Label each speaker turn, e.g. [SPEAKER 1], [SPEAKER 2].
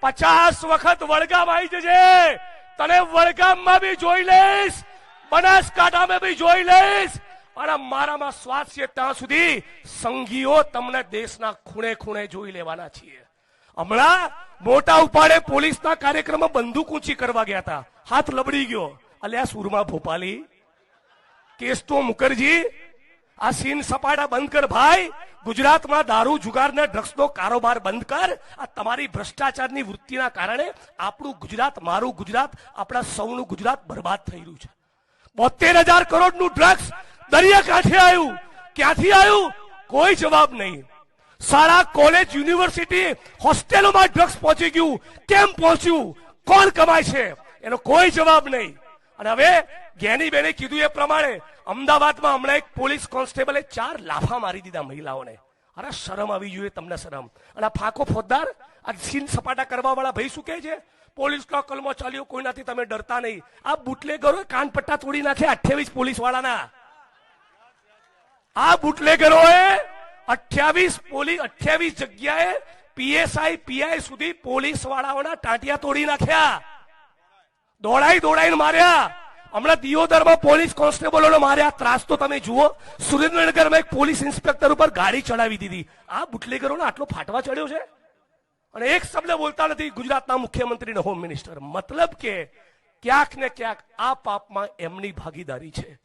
[SPEAKER 1] 50 વખત વડગામ આવી જજે, તને વડગામમાં બી જોઈ લઈશ, બનાસકાંઠામાં બી જોઈ લઈશ, અને મારામાં શ્વાસ છે ત્યાં સુધી સંઘીઓ તમને દેશના ખૂણે ખૂણે જોઈ લેવાના છીએ. હમણાં મોટા ઉપાડે પોલીસના કાર્યક્રમમાં બંદૂક ઊંચી કરવા ગયા હતા, હાથ લબડી ગયો. અલ્યા સુરમા ભોપાલી, કેસ્ટો મુખર્જી, આ સીન સપાટા બંધ કર ભાઈ. ગુજરાતમાં દારૂ જુગાર ને ડ્રગ્સનો કારોબાર બંધ કર. આ તમારી ભ્રષ્ટાચારની વૃત્તિના કારણે આપણું ગુજરાત, મારું ગુજરાત, આપણા સૌનું ગુજરાત બરબાદ થઈ રહ્યું છે. 72,000 કરોડનું ડ્રગ્સ દરિયાકાંઠે આવ્યું. ક્યાંથી આવ્યું? કોઈ જવાબ નહીં. શાળા, કોલેજ, યુનિવર્સિટી, હોસ્ટેલોમાં ડ્રગ્સ પહોંચી ગયું. કેમ પહોંચ્યું? કોણ કમાય છે? એનો કોઈ જવાબ નહીં. અને હવે જ્ઞાનીબેને કીધું એ પ્રમાણે અમદાવાદમાં હમણાં એક પોલીસ કોન્સ્ટેબલે 4 લાફા મારી દીધા મહિલાઓને. અરે શરમ આવી જોઈએ તમને, શરમ. અને આ ફાંકો ફોજદાર, આ સીન સપાટા કરવા વાળા ભાઈ શું કહે છે? પોલીસનો કલમો ચાલ્યો, કોઈનાથી તમે ડરતા નહીં. આ બુટલેગરો કાન પટ્ટા તોડી નાખે 28 પોલીસ વાળાના. આ બુટલેગરોએ 28 જગ્યાએ પીએસઆઈ, પીઆઈ સુધી પોલીસ વાળાઓના ટાંટિયા તોડી નાખ્યા. દોડાઈને માર્યા. હમણાં દિયોદરમાં પોલીસ કોન્સ્ટેબલોને માર્યા. ત્રાસ તો તમે જુઓ. સુરેન્દ્રનગરમાં એક પોલીસ ઇન્સ્પેક્ટર ઉપર ગાડી ચડાવી દીધી. આ બુટલેગરોને આટલો ફાટવા ચડ્યો છે, અને એક શબ્દ બોલતા નથી ગુજરાતના મુખ્યમંત્રી અને હોમ મિનિસ્ટર. મતલબ કે ક્યાંક ને ક્યાંક આ પાપમાં એમની ભાગીદારી છે.